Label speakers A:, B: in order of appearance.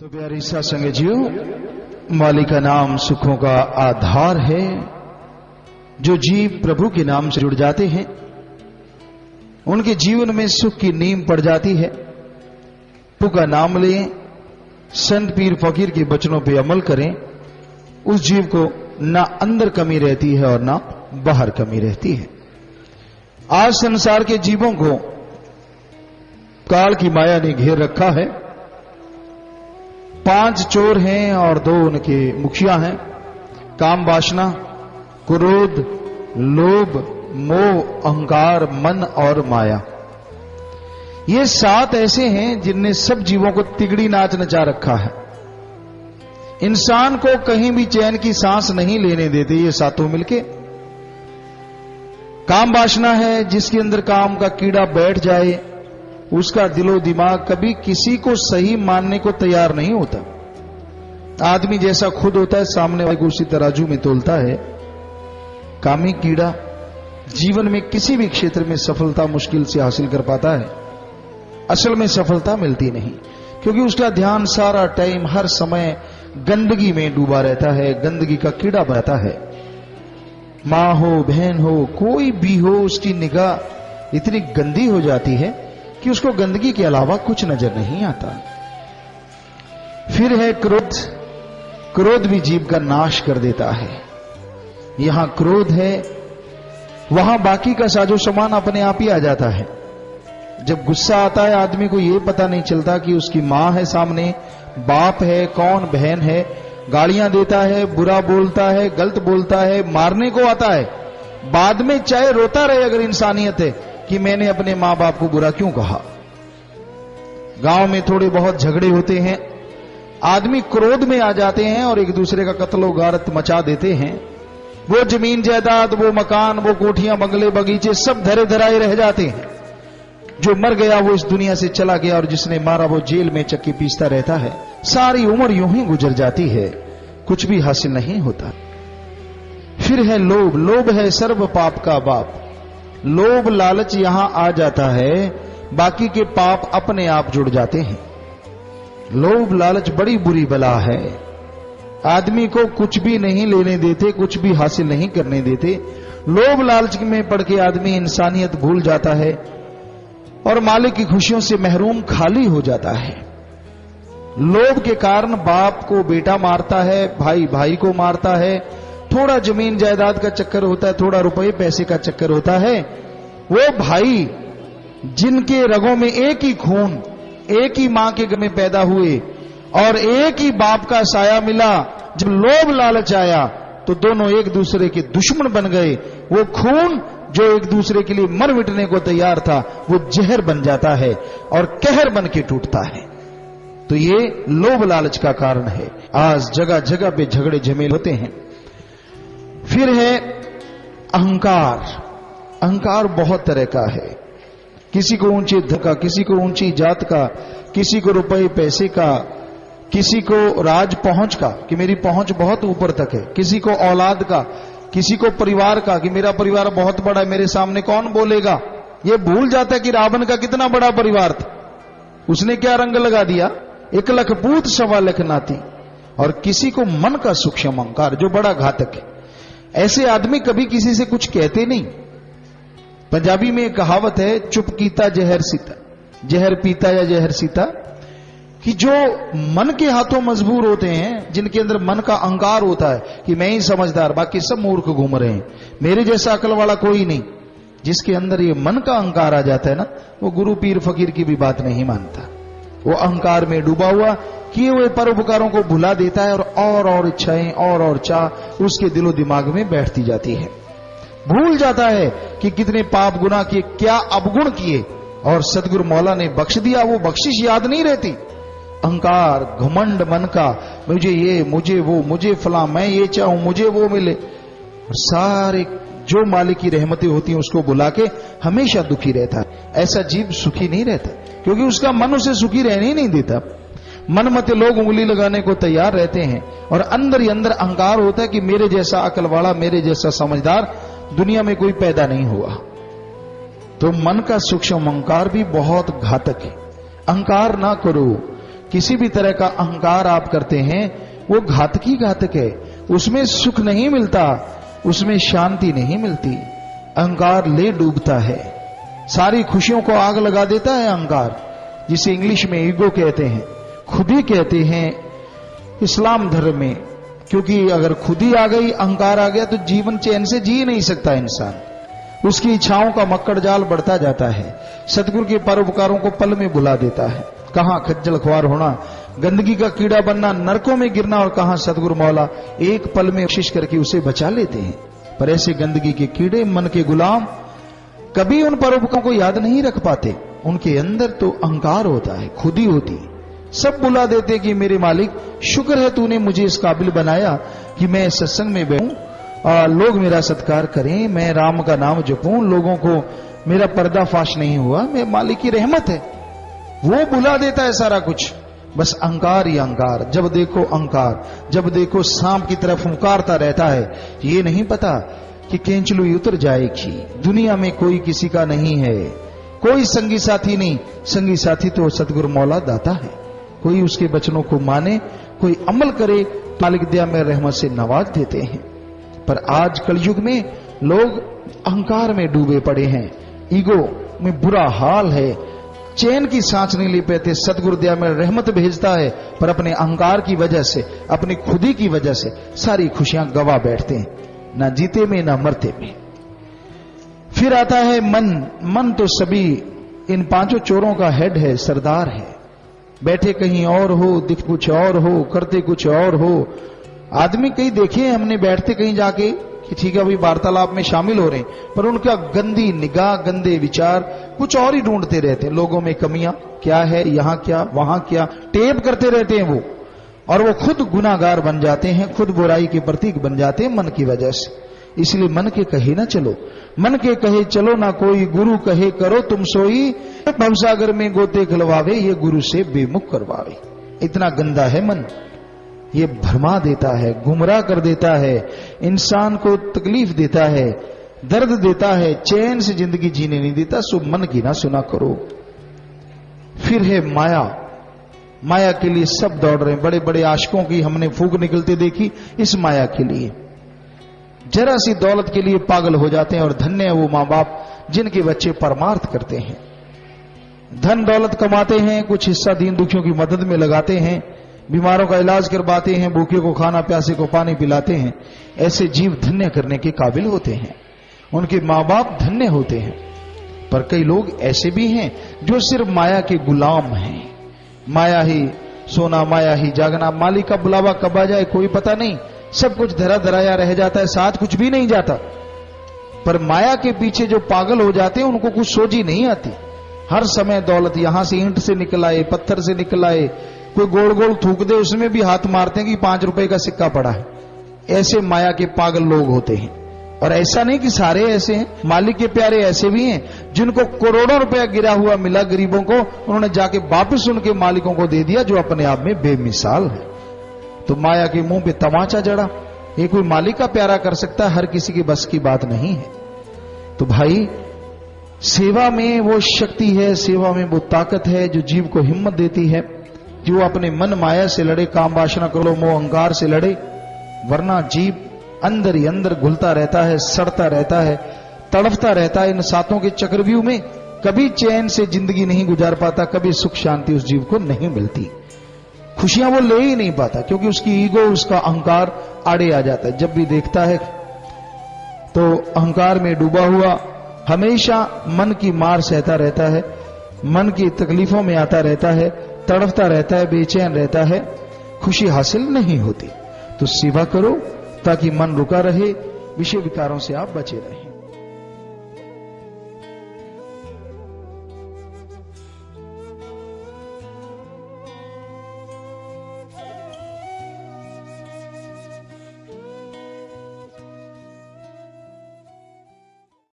A: तो प्यारी सत्संग जीव, मालिक का नाम सुखों का आधार है। जो जीव प्रभु के नाम से जुड़ जाते हैं उनके जीवन में सुख की नींव पड़ जाती है। प्रभु का नाम लें, संत पीर फकीर के वचनों पे अमल करें, उस जीव को ना अंदर कमी रहती है और ना बाहर कमी रहती है। आज संसार के जीवों को काल की माया ने घेर रखा है। 5 चोर हैं और 2 उनके मुखिया हैं। काम, वासना, क्रोध, लोभ, मोह, अहंकार, मन और माया। ये 7 ऐसे हैं जिनने सब जीवों को तिगड़ी नाच नचा रखा है। इंसान को कहीं भी चैन की सांस नहीं लेने देते ये 7 मिलके। काम वासना है, जिसके अंदर काम का कीड़ा बैठ जाए उसका दिलो दिमाग कभी किसी को सही मानने को तैयार नहीं होता। आदमी जैसा खुद होता है सामने वाले को उसी तराजू में तोलता है। कामी कीड़ा जीवन में किसी भी क्षेत्र में सफलता मुश्किल से हासिल कर पाता है। असल में सफलता मिलती नहीं, क्योंकि उसका ध्यान सारा टाइम हर समय गंदगी में डूबा रहता है, गंदगी का कीड़ा बनता है। मां हो, बहन हो, कोई भी हो, उसकी निगाह इतनी गंदी हो जाती है कि उसको गंदगी के अलावा कुछ नजर नहीं आता। फिर है क्रोध। क्रोध भी जीव का नाश कर देता है। यहां क्रोध है, वहां बाकी का साजो सामान अपने आप ही आ जाता है। जब गुस्सा आता है आदमी को यह पता नहीं चलता कि उसकी मां है सामने, बाप है, कौन बहन है। गालियां देता है, बुरा बोलता है, गलत बोलता है, मारने को आता है। बाद में चाहे रोता रहे अगर इंसानियत है कि मैंने अपने मां बाप को बुरा क्यों कहा। गांव में थोड़े बहुत झगड़े होते हैं, आदमी क्रोध में आ जाते हैं और एक दूसरे का कत्लो गारत मचा देते हैं। वो जमीन जायदाद, वो मकान, वो कोठियां, बंगले, बगीचे सब धरे धराए रह जाते हैं। जो मर गया वो इस दुनिया से चला गया और जिसने मारा वो जेल में चक्की पीसता रहता है। सारी उम्र यूं ही गुजर जाती है, कुछ भी हासिल नहीं होता। फिर है लोभ। लोभ है सर्व पाप का बाप। लोभ लालच यहां आ जाता है, बाकी के पाप अपने आप जुड़ जाते हैं। लोभ लालच बड़ी बुरी बला है, आदमी को कुछ भी नहीं लेने देते, कुछ भी हासिल नहीं करने देते। लोभ लालच में पड़ के आदमी इंसानियत भूल जाता है और मालिक की खुशियों से महरूम खाली हो जाता है। लोभ के कारण बाप को बेटा मारता है, भाई भाई को मारता है। थोड़ा जमीन जायदाद का चक्कर होता है, थोड़ा रुपए पैसे का चक्कर होता है। वो भाई जिनके रगों में एक ही खून, एक ही मां के घर में पैदा हुए और एक ही बाप का साया मिला, जब लोभ लालच आया तो दोनों एक दूसरे के दुश्मन बन गए। वो खून जो एक दूसरे के लिए मर मिटने को तैयार था वो जहर बन जाता है और कहर बन के टूटता है। तो ये लोभ लालच का कारण है। आज जगह जगह पे झगड़े झमेल होते हैं। फिर है अहंकार। अहंकार बहुत तरह का है, किसी को ऊंचे धन का, किसी को ऊंची जात का, किसी को रुपए पैसे का, किसी को राज पहुंच का कि मेरी पहुंच बहुत ऊपर तक है, किसी को औलाद का, किसी को परिवार का कि मेरा परिवार बहुत बड़ा है, मेरे सामने कौन बोलेगा। ये भूल जाता है कि रावण का कितना बड़ा परिवार था, उसने क्या रंग लगा दिया, 1 लाख पूत 1.25 लाख नाती। और किसी को मन का सूक्ष्म अहंकार जो बड़ा घातक है। ऐसे आदमी कभी किसी से कुछ कहते नहीं। पंजाबी में एक कहावत है, चुप कीता जहर सीता, जहर पीता या जहर सीता, कि जो मन के हाथों मजबूर होते हैं, जिनके अंदर मन का अहंकार होता है कि मैं ही समझदार, बाकी सब मूर्ख घूम रहे हैं, मेरे जैसा अकल वाला कोई नहीं, जिसके अंदर ये मन का अहंकार आ जाता है ना, वो गुरु पीर फकीर की भी बात नहीं मानता। वो अहंकार में डूबा हुआ किए हुए परोपकारों को भुला देता है और इच्छाएं और चाह उसके दिलो दिमाग में बैठती जाती है। भूल जाता है कि कितने पाप गुनाह किए, क्या अवगुण किए, और सदगुरु मौला ने बख्श दिया, वो बख्शिश याद नहीं रहती। अहंकार, घमंड मन का, मुझे ये, मुझे वो, मुझे फला, मैं ये चाहूं, मुझे वो मिले, और सारे जो मालिक की रहमतें होती हैं उसको बुला के हमेशा दुखी रहता है। ऐसा जीव सुखी नहीं रहता, क्योंकि उसका मन उसे सुखी रहने ही नहीं देता। मन मत लोग उंगली लगाने को तैयार रहते हैं और अंदर ही अंदर अहंकार होता है कि मेरे जैसा अकल वाला, मेरे जैसा समझदार दुनिया में कोई पैदा नहीं हुआ। तो मन का सूक्ष्म अहंकार भी बहुत घातक है। अहंकार ना करो, किसी भी तरह का अहंकार आप करते हैं वो घातकी घातक है। उसमें सुख नहीं मिलता, उसमें शांति नहीं मिलती। अहंकार ले डूबता है, सारी खुशियों को आग लगा देता है अहंकार, जिसे इंग्लिश में ईगो कहते हैं, खुद ही कहते हैं इस्लाम धर्म में। क्योंकि अगर खुद ही आ गई, अहंकार आ गया, तो जीवन चैन से जी नहीं सकता इंसान। उसकी इच्छाओं का मक्कड़ जाल बढ़ता जाता है, सतगुरु के परोपकारों को पल में भुला देता है। कहां खज्जल ख्वार होना, गंदगी का कीड़ा बनना, नरकों में गिरना, और कहां सतगुरु मौला एक पल में कोशिश करके उसे बचा लेते हैं। पर ऐसे गंदगी के कीड़े, मन के गुलाम, कभी उन परोपकारों को याद नहीं रख पाते। उनके अंदर तो अहंकार होता है, खुद ही होती है। सब बुला देते कि मेरे मालिक शुक्र है तूने मुझे इस काबिल बनाया कि मैं सत्संग में बैठूं और लोग मेरा सत्कार करें, मैं राम का नाम जपूं, लोगों को मेरा पर्दाफाश नहीं हुआ, मैं मालिक की रहमत है। वो बुला देता है सारा कुछ, बस अहंकार ही अहंकार। जब देखो अहंकार, जब देखो सांप की तरफ फुंकारता रहता है। ये नहीं पता कि केंचलुई उतर जाएगी, दुनिया में कोई किसी का नहीं है, कोई संगी साथी नहीं। संगी साथी तो सतगुरु मौला दाता है। कोई उसके वचनों को माने, कोई अमल करे, मालिक दया में रहमत से नवाज देते हैं। पर आज कलयुग में लोग अहंकार में डूबे पड़े हैं, ईगो में बुरा हाल है, चैन की सांस नहीं ले पाते। सतगुरु दया में रहमत भेजता है, पर अपने अहंकार की वजह से, अपनी खुदी की वजह से सारी खुशियां गवा बैठते हैं, ना जीते में ना मरते में। फिर आता है मन। मन तो सभी इन पांचों चोरों का हेड है, सरदार है। बैठे कहीं और हो, दिख कुछ और हो, करते कुछ और हो। आदमी कहीं देखे हमने बैठते कहीं जाके कि ठीक है अभी वार्तालाप में शामिल हो रहे हैं, पर उनका गंदी निगाह, गंदे विचार कुछ और ही ढूंढते रहते हैं। लोगों में कमियां क्या है, यहां क्या, वहां क्या, टेप करते रहते हैं वो। और वो खुद गुनाहगार बन जाते हैं, खुद बुराई के प्रतीक बन जाते हैं मन की वजह से। इसलिए मन के कहे ना चलो, मन के कहे चलो ना कोई, गुरु कहे करो तुम सोई, भवसागर में गोते खिलवावे, ये गुरु से बेमुख करवावे। इतना गंदा है मन, ये भरमा देता है, गुमराह कर देता है, इंसान को तकलीफ देता है, दर्द देता है, चैन से जिंदगी जीने नहीं देता। सो मन की ना सुना करो। फिर है माया। माया के लिए सब दौड़ रहे हैं। बड़े बड़े आशिकों की हमने फूक निकलते देखी इस माया के लिए। जरा सी दौलत के लिए पागल हो जाते हैं, और धन्य है वो मां बाप जिनके बच्चे परमार्थ करते हैं, धन दौलत कमाते हैं, कुछ हिस्सा दीन दुखियों की मदद में लगाते हैं, बीमारों का इलाज करवाते हैं, भूखे को खाना, प्यासे को पानी पिलाते हैं। ऐसे जीव धन्य करने के काबिल होते हैं, उनके मां बाप धन्य होते हैं। पर कई लोग ऐसे भी हैं जो सिर्फ माया के गुलाम हैं। माया ही सोना, माया ही जागना, मालिक का बुलावा कब आ जाए कोई पता नहीं। सब कुछ धरा धराया रह जाता है, साथ कुछ भी नहीं जाता। पर माया के पीछे जो पागल हो जाते हैं उनको कुछ सोची नहीं आती। हर समय दौलत, यहां से ईंट से निकल आए, पत्थर से निकल आए, कोई गोल गोल थूक दे उसमें भी हाथ मारते हैं कि 5 रुपए का सिक्का पड़ा है। ऐसे माया के पागल लोग होते हैं। और ऐसा नहीं कि सारे ऐसे हैं, मालिक के प्यारे ऐसे भी हैं जिनको करोड़ों रुपया गिरा हुआ मिला गरीबों को, उन्होंने जाके वापस उनके मालिकों को दे दिया, जो अपने आप में बेमिसाल है। तो माया के मुंह पे तमाचा जड़ा। ये कोई मालिक का प्यारा कर सकता है, हर किसी की बस की बात नहीं है। तो भाई सेवा में वो शक्ति है, सेवा में वो ताकत है जो जीव को हिम्मत देती है, जो अपने मन माया से लड़े, काम वासना क्रोध मोह अहंकार से लड़े। वरना जीव अंदर ही अंदर घुलता रहता है, सड़ता रहता है, तड़फता रहता है इन सातों के चक्रव्यूह में। कभी चैन से जिंदगी नहीं गुजार पाता, कभी सुख शांति उस जीव को नहीं मिलती, खुशियां वो ले ही नहीं पाता, क्योंकि उसकी ईगो, उसका अहंकार आड़े आ जाता है। जब भी देखता है तो अहंकार में डूबा हुआ हमेशा मन की मार सहता रहता है, मन की तकलीफों में आता रहता है, तड़फता रहता है, बेचैन रहता है, खुशी हासिल नहीं होती। तो सेवा करो ताकि मन रुका रहे, विषय विकारों से आप बचे रहें।